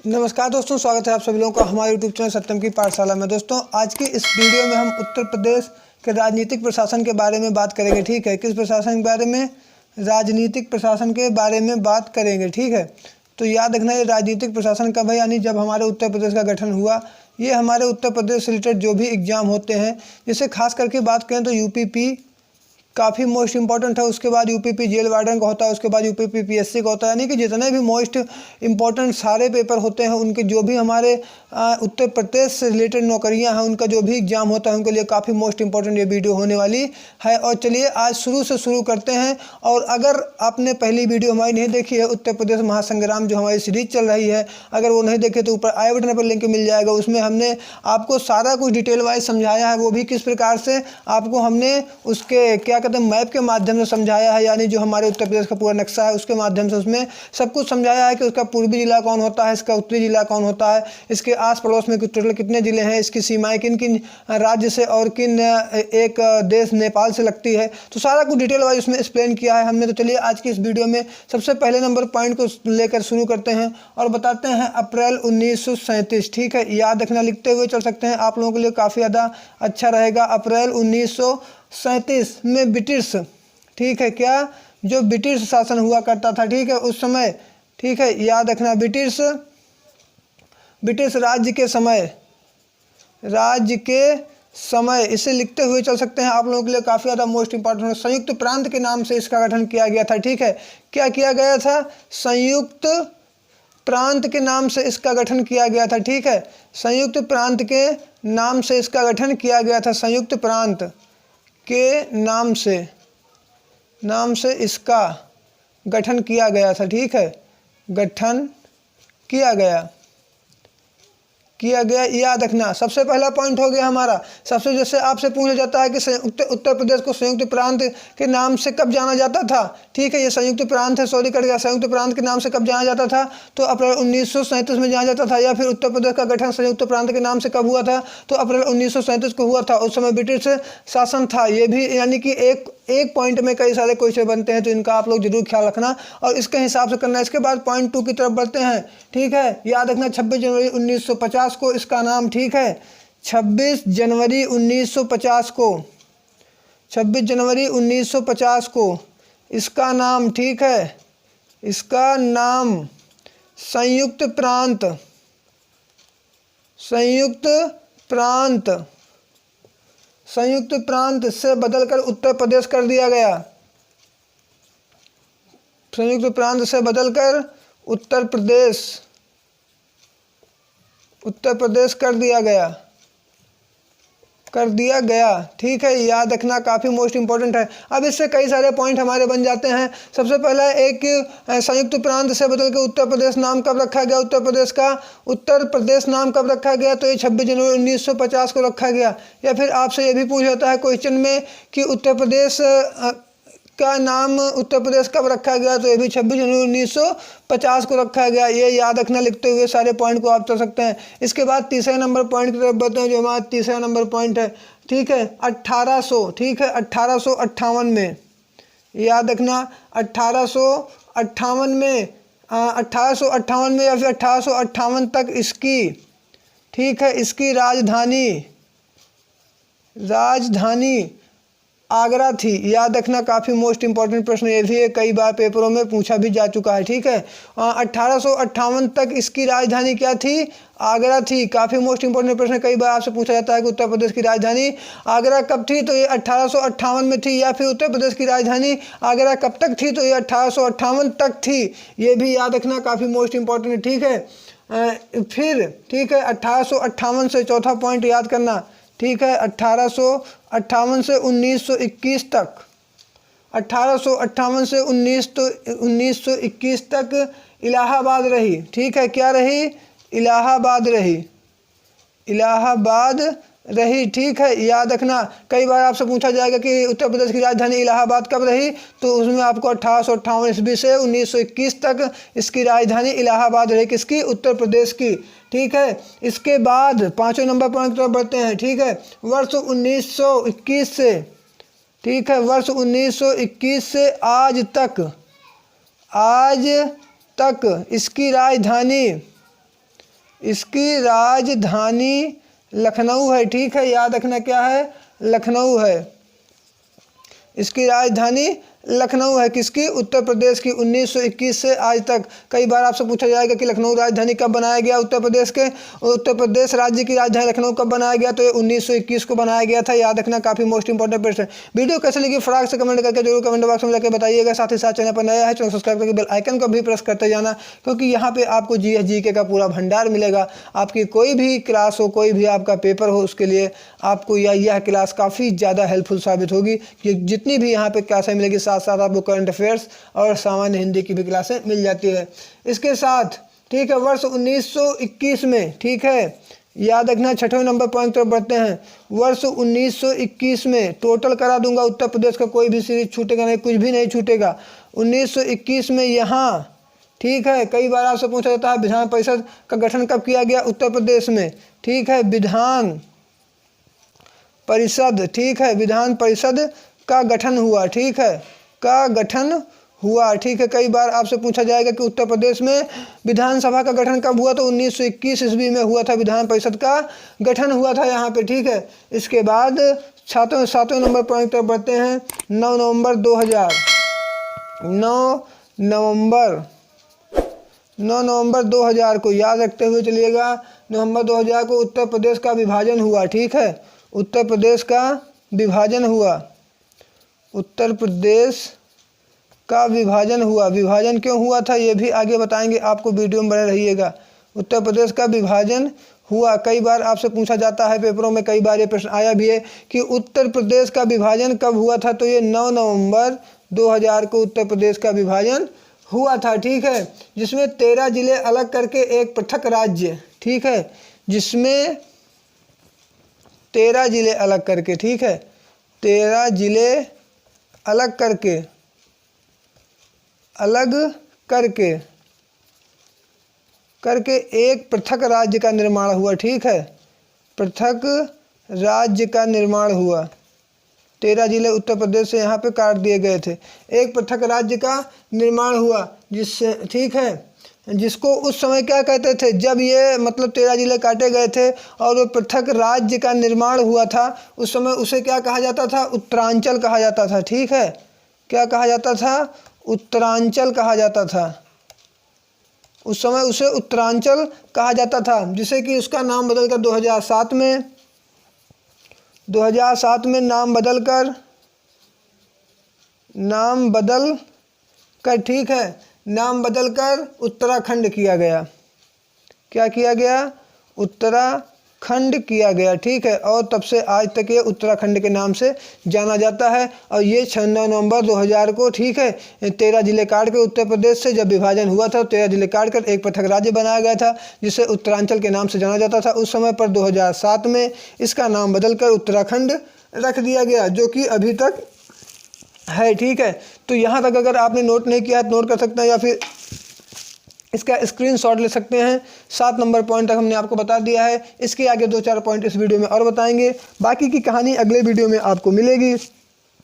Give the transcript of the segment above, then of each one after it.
नमस्कार दोस्तों, स्वागत है आप सभी लोगों का हमारे यूट्यूब चैनल सत्यम की पाठशाला में। दोस्तों, आज की इस वीडियो में हम उत्तर प्रदेश के राजनीतिक प्रशासन के बारे में बात करेंगे। ठीक है, किस प्रशासन के बारे में? राजनीतिक प्रशासन के बारे में बात करेंगे। ठीक है, तो याद रखना, ये राजनीतिक प्रशासन कब है, यानी जब हमारे उत्तर प्रदेश का गठन हुआ। ये हमारे उत्तर प्रदेश से रिलेटेड जो भी एग्ज़ाम होते हैं, जैसे खास करके बात करें तो यूपीपी काफ़ी मोस्ट इंपॉर्टेंट है। उसके बाद यूपीपी जेल वार्डन का होता है, उसके बाद यूपीपी पीएससी का होता है। यानी कि जितने भी मोस्ट इंपॉर्टेंट सारे पेपर होते हैं, उनके जो भी हमारे उत्तर प्रदेश से रिलेटेड नौकरियां हैं, उनका जो भी एग्ज़ाम होता है, उनके लिए काफ़ी मोस्ट इंपॉर्टेंट ये वीडियो होने वाली है। और चलिए आज शुरू करते हैं। और अगर आपने पहली वीडियो हमारी नहीं देखी है, उत्तर प्रदेश महासंग्राम जो हमारी सीरीज चल रही है, अगर वो नहीं देखे तो ऊपर आई बटन पर लिंक मिल जाएगा। उसमें हमने आपको सारा कुछ डिटेल वाइज समझाया है, वो भी किस प्रकार से आपको हमने उसके क्या कहते हैं मैप के माध्यम से समझाया है। यानी जो हमारे उत्तर प्रदेश का पूरा नक्शा है उसके माध्यम से उसमें सब कुछ समझाया है कि उसका पूर्वी जिला कौन होता है, इसका उत्तरी जिला कौन होता है, इसके आस पड़ोस में टोटल कितने ज़िले हैं, इसकी सीमाएं किन किन राज्य से और किन एक देश नेपाल से लगती है। तो सारा कुछ डिटेल वाइज उसमें एक्सप्लेन किया है हमने। तो चलिए आज की इस वीडियो में सबसे पहले नंबर पॉइंट को लेकर शुरू करते हैं और बताते हैं अप्रैल 1937। ठीक है, याद रखना, लिखते हुए चल सकते हैं, आप लोगों के लिए काफ़ी ज़्यादा अच्छा रहेगा। अप्रैल 1937 में ब्रिटिश, ठीक है, क्या जो ब्रिटिश शासन हुआ करता था, ठीक है, उस समय, ठीक है, याद रखना, ब्रिटिश राज्य के समय इसे लिखते हुए चल सकते हैं, आप लोगों के लिए काफ़ी ज़्यादा मोस्ट इंपॉर्टेंट है। संयुक्त प्रांत के नाम से इसका गठन किया गया था। ठीक है, क्या किया गया था? संयुक्त प्रांत के नाम से इसका गठन किया गया था। ठीक है, संयुक्त प्रांत के नाम से इसका गठन किया गया था। संयुक्त प्रांत के नाम से इसका गठन किया गया था। ठीक है, गठन किया गया, याद रखना। सबसे पहला पॉइंट हो गया हमारा। सबसे जैसे आपसे पूछा जाता है कि उत्तर प्रदेश को संयुक्त प्रांत के नाम से कब जाना जाता था। ठीक है, ये संयुक्त प्रांत है, सॉरी कट गया। संयुक्त प्रांत के नाम से कब जाना जाता था? तो अप्रैल 1937 में जाना जाता था। या फिर उत्तर प्रदेश का गठन संयुक्त प्रांत के नाम से कब हुआ था? तो अप्रैल 1937 को हुआ था। उस समय ब्रिटिश शासन था। ये भी यानी कि एक पॉइंट में कई सारे क्वेश्चन बनते हैं, तो इनका आप लोग जरूर ख्याल रखना और इसके हिसाब से करना। इसके बाद पॉइंट 2 की तरफ बढ़ते हैं। ठीक है, याद रखना, 26 जनवरी 1950 को इसका नाम, ठीक है, 26 जनवरी 1950 को, 26 जनवरी 1950 को इसका नाम, ठीक है, इसका नाम संयुक्त प्रांत से बदलकर उत्तर प्रदेश कर दिया गया। संयुक्त प्रांत से बदलकर उत्तर प्रदेश कर दिया गया। ठीक है, याद रखना, काफ़ी मोस्ट इंपॉर्टेंट है। अब इससे कई सारे पॉइंट हमारे बन जाते हैं। सबसे पहला एक, संयुक्त प्रांत से बदलकर उत्तर प्रदेश नाम कब रखा गया? उत्तर प्रदेश नाम कब रखा गया? तो ये 26 जनवरी 1950 को रखा गया। या फिर आपसे ये भी पूछ जाता है क्वेश्चन में कि उत्तर प्रदेश का नाम उत्तर प्रदेश कब रखा गया? तो ये भी 26 जनवरी 1950 को रखा गया। ये याद रखना, लिखते हुए सारे पॉइंट को आप चल सकते हैं। इसके बाद तीसरे नंबर पॉइंट की तरफ बढ़ते हैं, जो हमारा तीसरा नंबर पॉइंट है। ठीक है, 1800, ठीक है, 1858 में, याद रखना, 1858 में, 1858 में या फिर 1858 तक इसकी, ठीक है, इसकी राजधानी आगरा थी। याद रखना, काफ़ी मोस्ट इंपॉर्टेंट प्रश्न ये भी है, कई बार पेपरों में पूछा भी जा चुका है। ठीक है, 1858 तक इसकी राजधानी क्या थी? आगरा थी। काफ़ी मोस्ट इंपॉर्टेंट प्रश्न, कई बार आपसे पूछा जाता है कि उत्तर प्रदेश की राजधानी आगरा कब थी? तो ये 1858 में थी। या फिर उत्तर प्रदेश की राजधानी आगरा कब तक थी? तो ये 1858 तक थी। ये भी याद रखना, काफ़ी मोस्ट इंपॉर्टेंट है। ठीक है, फिर ठीक है, 1858 से चौथा पॉइंट याद करना। ठीक है, 1858 से 1921 तक, 1858 से 1921 तक इलाहाबाद रही। ठीक है, क्या रही? इलाहाबाद रही। ठीक है, याद रखना, कई बार आपसे पूछा जाएगा कि उत्तर प्रदेश की राजधानी इलाहाबाद कब रही? तो उसमें आपको 1858 ईस्वी से 1921 तक इसकी राजधानी इलाहाबाद रही। किसकी? उत्तर प्रदेश की। ठीक है, इसके बाद पाँचवें नंबर पॉइंट की तरफ बढ़ते हैं। ठीक है, वर्ष 1921 से, ठीक है, वर्ष 1921 से आज तक इसकी राजधानी इसकी राजधानी लखनऊ है, ठीक है, याद रखना क्या है, लखनऊ है। इसकी राजधानी लखनऊ है, किसकी, उत्तर प्रदेश की। 1921 से आज तक कई बार आपसे पूछा जाएगा कि लखनऊ राजधानी कब बनाया गया उत्तर प्रदेश के, उत्तर प्रदेश राज्य की राजधानी लखनऊ कब बनाया गया, तो ये 1921 को बनाया गया था, याद रखना, काफी मोस्ट इंपॉर्टेंट प्रश्न। वीडियो कैसे लगी फटाक से कमेंट करके जरूर कमेंट बॉक्स में जाकर बताइएगा। साथ ही साथ चैनल पर नया है, चैनल सब्सक्राइब करके बेल आइकन को भी प्रेस करते जाना, क्योंकि यहाँ पे आपको जीके का पूरा भंडार मिलेगा। आपकी कोई भी क्लास हो, कोई भी आपका पेपर हो, उसके लिए आपको यह क्लास काफ़ी ज़्यादा हेल्पफुल साबित होगी, कि जितनी भी यहाँ पे क्लासें मिलेगी, साथ साथ आपको करंट अफेयर्स और सामान्य हिंदी की भी क्लासें मिल जाती है इसके साथ, ठीक है। वर्ष 1921 में, ठीक है, याद रखना, 6वें नंबर पॉइंट तरफ बढ़ते हैं। वर्ष 1921 में टोटल करा दूंगा, उत्तर प्रदेश का कोई भी सीरीज छूटेगा नहीं, कुछ भी नहीं छूटेगा। 1921 में यहाँ, ठीक है, कई बार आपसे पूछा जाता है विधान परिषद का गठन कब किया गया उत्तर प्रदेश में, ठीक है, विधान परिषद, ठीक है, विधान परिषद का गठन हुआ, ठीक है, का गठन हुआ, ठीक है। कई बार आपसे पूछा जाएगा कि उत्तर प्रदेश में विधानसभा का गठन कब हुआ, तो 1921 ईस्वी में हुआ था, विधान परिषद का गठन हुआ था यहाँ पे, ठीक है। इसके बाद सातवें नंबर पॉइंट पर बढ़ते हैं। 9 नवंबर 2000 को याद रखते हुए चलिएगा। नवंबर 2000 को उत्तर प्रदेश का विभाजन हुआ, ठीक है, उत्तर प्रदेश का विभाजन हुआ, उत्तर प्रदेश का विभाजन हुआ। विभाजन क्यों हुआ था ये भी आगे बताएंगे आपको, वीडियो में बने रहिएगा। उत्तर प्रदेश का विभाजन हुआ, कई बार आपसे पूछा जाता है पेपरों में, कई बार ये प्रश्न आया भी है कि उत्तर प्रदेश का विभाजन कब हुआ था, तो ये 9 नवंबर 2000 को उत्तर प्रदेश का विभाजन हुआ था, ठीक है, जिसमें 13 जिले अलग करके एक पृथक राज्य, ठीक है, जिसमें 13 जिले अलग करके, ठीक है, 13 जिले अलग करके एक पृथक राज्य का निर्माण हुआ, ठीक है, पृथक राज्य का निर्माण हुआ। 13 जिले उत्तर प्रदेश से यहाँ पे काट दिए गए थे, एक पृथक राज्य का निर्माण हुआ, जिससे, ठीक है, जिसको उस समय क्या कहते थे, जब ये मतलब 13 जिले काटे गए थे और वो पृथक राज्य का निर्माण हुआ था, उस समय उसे क्या कहा जाता था, उत्तरांचल कहा जाता था, ठीक है, क्या कहा जाता था, उत्तरांचल कहा जाता था, उस समय उसे उत्तरांचल कहा जाता था, जिसे कि उसका नाम बदलकर 2007 में नाम बदल कर, ठीक है, नाम बदलकर उत्तराखंड किया गया। क्या किया गया, उत्तराखंड किया गया, ठीक है, और तब से आज तक ये उत्तराखंड के नाम से जाना जाता है। और ये 9 नवंबर 2000 को, ठीक है, 13 जिले काट के उत्तर प्रदेश से जब विभाजन हुआ था, 13 जिले काट कर एक पृथक राज्य बनाया गया था, जिसे उत्तरांचल के नाम से जाना जाता था। उस समय पर 2007 में इसका नाम बदलकर उत्तराखंड रख दिया गया, जो कि अभी तक है, ठीक है। तो यहाँ तक अगर आपने नोट नहीं किया है तो नोट कर सकते हैं, या फिर इसका स्क्रीनशॉट ले सकते हैं। 7 नंबर पॉइंट तक हमने आपको बता दिया है, इसके आगे 2-4 पॉइंट इस वीडियो में और बताएंगे, बाकी की कहानी अगले वीडियो में आपको मिलेगी,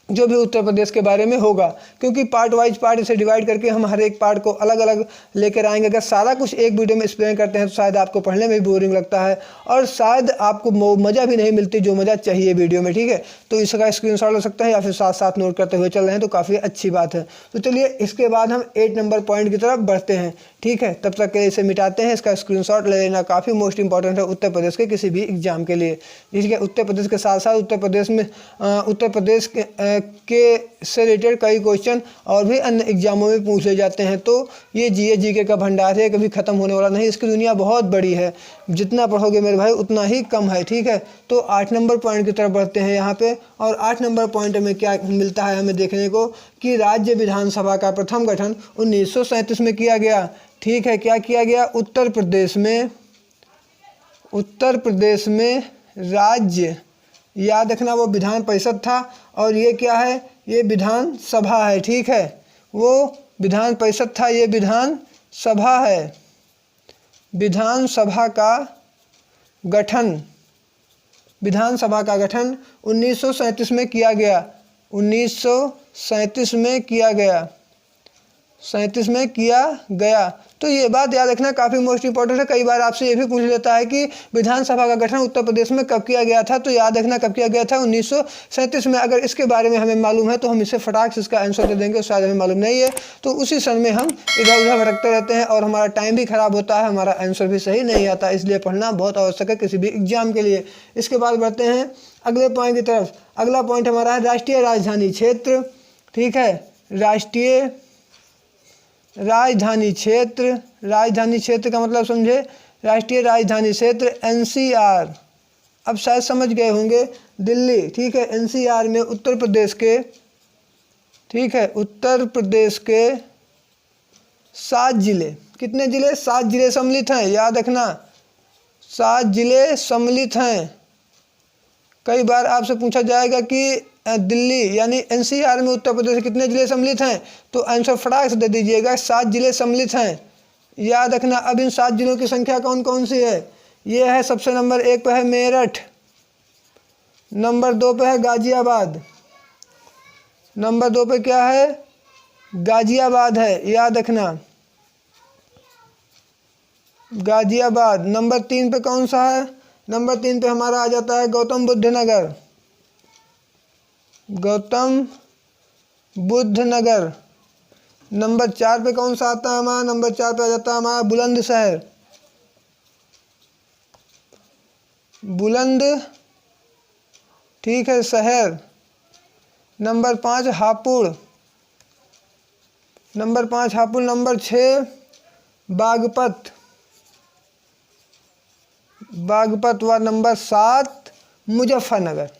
जो भी उत्तर प्रदेश के बारे में होगा, क्योंकि पार्ट वाइज पार्ट इसे डिवाइड करके हम हर एक पार्ट को अलग अलग लेकर आएंगे। अगर सारा कुछ एक वीडियो में एक्सप्लेन करते हैं तो शायद आपको पढ़ने में भी बोरिंग लगता है, और शायद आपको मज़ा भी नहीं मिलती जो मज़ा चाहिए वीडियो में, ठीक है। तो इसका स्क्रीनशॉट ले सकते हैं, या फिर साथ साथ नोट करते हुए चल रहे हैं तो काफ़ी अच्छी बात है। तो चलिए इसके बाद हम 8 नंबर पॉइंट की तरफ बढ़ते हैं, ठीक है। तब तक के लिए इसे मिटाते हैं, इसका स्क्रीनशॉट ले लेना काफ़ी मोस्ट इंपॉर्टेंट है उत्तर प्रदेश के किसी भी एग्जाम के लिए। ठीक है, उत्तर प्रदेश के साथ साथ उत्तर प्रदेश के से रिलेटेड कई क्वेश्चन और भी अन्य एग्जामों में पूछे जाते हैं। तो ये जीके का भंडार है, कभी ख़त्म होने वाला नहीं। इसकी दुनिया बहुत बड़ी है, जितना पढ़ोगे मेरे भाई उतना ही कम है, ठीक है। तो 8 नंबर पॉइंट की तरफ बढ़ते हैं यहाँ पे, और 8 नंबर पॉइंट में क्या मिलता है हमें देखने को कि राज्य विधानसभा का प्रथम गठन 1937 में किया गया, ठीक है। क्या किया गया, उत्तर प्रदेश में राज्य, याद रखना वो विधान परिषद था, और ये क्या है, ये विधान सभा है, ठीक है। वो विधान परिषद था, ये विधान सभा है। विधानसभा का गठन 1937 में किया गया, 1937 में किया गया, तो ये बात याद रखना काफ़ी मोस्ट इंपॉर्टेंट है। कई बार आपसे ये भी पूछ लेता है कि विधानसभा का गठन उत्तर प्रदेश में कब किया गया था, तो याद रखना कब किया गया था, 1937 में। अगर इसके बारे में हमें मालूम है तो हम इसे फटाक से इसका आंसर दे देंगे, शायद हमें मालूम नहीं है तो उसी सन में हम इधर उधर भटकते रहते हैं और हमारा टाइम भी खराब होता है, हमारा आंसर भी सही नहीं आता। इसलिए पढ़ना बहुत आवश्यक है किसी भी एग्जाम के लिए। इसके बाद बढ़ते हैं अगले पॉइंट की तरफ। अगला पॉइंट हमारा है राष्ट्रीय राजधानी क्षेत्र। ठीक है, राष्ट्रीय राजधानी क्षेत्र। राजधानी क्षेत्र का मतलब समझे, राष्ट्रीय राजधानी क्षेत्र एनसीआर। अब शायद समझ गए होंगे, दिल्ली। ठीक है, एनसीआर में उत्तर प्रदेश के, ठीक है, उत्तर प्रदेश के 7 जिले, कितने जिले, 7 जिले सम्मिलित हैं। याद रखना 7 जिले सम्मिलित हैं। कई बार आपसे पूछा जाएगा कि दिल्ली यानी एनसीआर में उत्तर प्रदेश के कितने जिले सम्मिलित हैं, तो आंसर फटाक से दे दीजिएगा, 7 जिले सम्मिलित हैं। याद रखना अब इन 7 जिलों की संख्या कौन कौन सी है। ये है, सबसे नंबर 1 पे है मेरठ, नंबर 2 पे है गाजियाबाद, नंबर 2 पे क्या है, गाजियाबाद है, याद रखना गाजियाबाद। नंबर 3 पे कौन सा है, नंबर 3 पे हमारा आ जाता है गौतम बुद्ध नगर, गौतम बुद्ध नगर। नंबर 4 पे कौन सा आता है हमारा, नंबर 4 पे आ जाता है हमारा बुलंदशहर, बुलंद, ठीक है, शहर। Number 5 Hapur, number 5 Hapur. Number 6 Baghpat, Baghpat. व नंबर 7 मुजफ्फरनगर।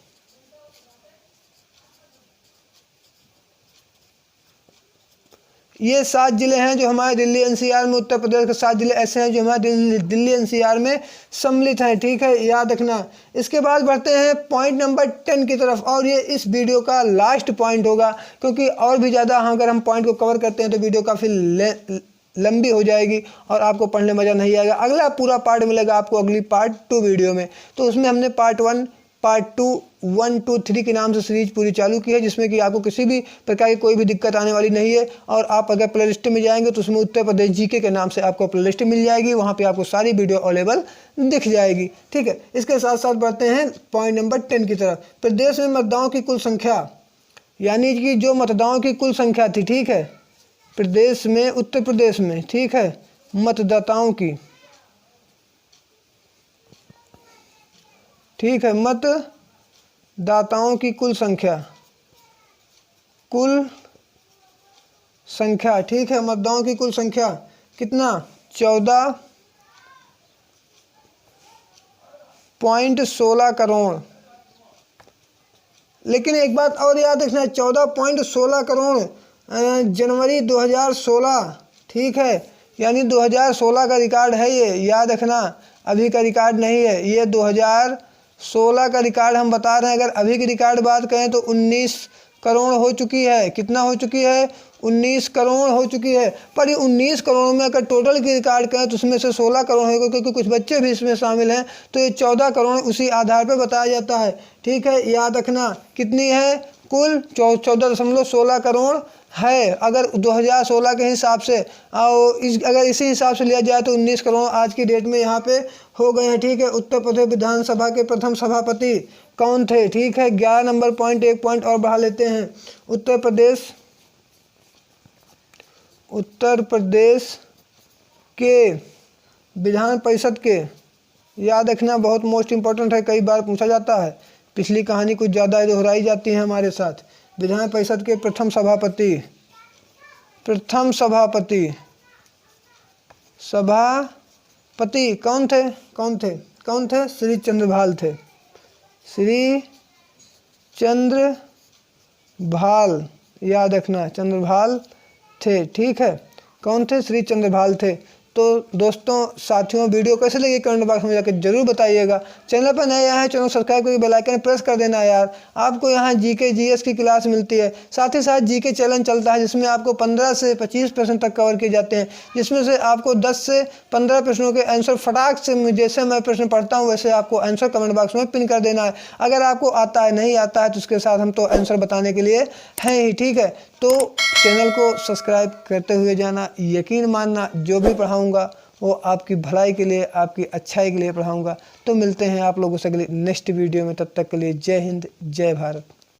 ये 7 जिले हैं जो हमारे दिल्ली एनसीआर में, उत्तर प्रदेश के 7 जिले ऐसे हैं जो हमारे दिल्ली एनसीआर में सम्मिलित हैं। ठीक है, याद रखना। इसके बाद बढ़ते हैं पॉइंट नंबर 10 की तरफ, और ये इस वीडियो का लास्ट पॉइंट होगा, क्योंकि और भी ज़्यादा अगर हम पॉइंट को कवर करते हैं तो वीडियो काफ़ी लंबी हो जाएगी और आपको पढ़ने मज़ा नहीं आएगा। अगला पूरा पार्ट मिलेगा आपको अगली पार्ट 2 वीडियो में। तो उसमें हमने पार्ट 1, पार्ट 2, 1, 2, 3 के नाम से सीरीज पूरी चालू की है, जिसमें कि आपको किसी भी प्रकार की कोई भी दिक्कत आने वाली नहीं है। और आप अगर प्ले लिस्ट में जाएंगे तो उसमें उत्तर प्रदेश जीके के नाम से आपको प्ले लिस्ट मिल जाएगी, वहाँ पे आपको सारी वीडियो अवेलेबल दिख जाएगी। ठीक है, इसके साथ साथ बढ़ते हैं पॉइंट नंबर 10 की तरफ। प्रदेश में मतदाताओं की कुल संख्या, यानी कि जो मतदाताओं की कुल संख्या थी, ठीक है, प्रदेश में, उत्तर प्रदेश में, ठीक है, मतदाताओं की, ठीक है, मतदाताओं की कुल संख्या, कुल संख्या, ठीक है, मतदाताओं की कुल संख्या कितना, 14.16 करोड़। लेकिन एक बात और याद रखना, 14.16 करोड़ जनवरी 2016, ठीक है, यानी 2016 का रिकॉर्ड है ये, याद रखना, अभी का रिकॉर्ड नहीं है, ये 2016 का रिकॉर्ड हम बता रहे हैं। अगर अभी की रिकॉर्ड बात करें तो 19 करोड़ हो चुकी है। कितना हो चुकी है, 19 करोड़ हो चुकी है। पर ये 19 करोड़ में अगर टोटल की रिकॉर्ड करें तो उसमें से 16 करोड़ होगा, क्योंकि कुछ बच्चे भी इसमें शामिल हैं, तो ये 14 करोड़ उसी आधार पर बताया जाता है। ठीक है, याद रखना कितनी है, कुल 14.16 करोड़ है। अगर 2016 के हिसाब से अगर इसी हिसाब से लिया जाए तो 19 करोड़ आज की डेट में यहाँ पे हो गए हैं। ठीक है, उत्तर प्रदेश विधानसभा के प्रथम सभापति कौन थे, ठीक है, 11 नंबर पॉइंट, एक पॉइंट और बढ़ा लेते हैं। उत्तर प्रदेश के विधान परिषद के, याद रखना बहुत मोस्ट इम्पोर्टेंट है, कई बार पूछा जाता है, पिछली कहानी कुछ ज़्यादा दोहराई जाती है हमारे साथ। विधान परिषद के प्रथम सभापति कौन थे, श्री चंद्रभाल थे, श्री चंद्रभाल, याद रखना चंद्रभाल थे। ठीक है, कौन थे, श्री चंद्रभाल थे। तो दोस्तों साथियों वीडियो कैसे लगी कमेंट बॉक्स में जाकर जरूर बताइएगा। चैनल पर नए आए हैं चैनल सब्सक्राइब करके बेल आइकन प्रेस कर देना यार। आपको यहाँ जीके जीएस की क्लास मिलती है, साथ ही साथ जीके चैलेंज चलता है जिसमें आपको 15 से 25 प्रश्न तक कवर किए जाते हैं, जिसमें से आपको 10 से 15 प्रश्नों के आंसर फटाक से जैसे मैं प्रश्न पढ़ता हूँ वैसे आपको आंसर कमेंट बॉक्स में पिन कर देना है। अगर आपको आता है नहीं आता है तो उसके साथ हम तो आंसर बताने के लिए हैं ही, ठीक है। तो चैनल को सब्सक्राइब करते हुए जाना, यकीन मानना जो भी पढ़ाऊँगा वो आपकी भलाई के लिए, आपकी अच्छाई के लिए पढ़ाऊँगा। तो मिलते हैं आप लोगों से अगली नेक्स्ट वीडियो में, तब तक के लिए जय हिंद जय भारत।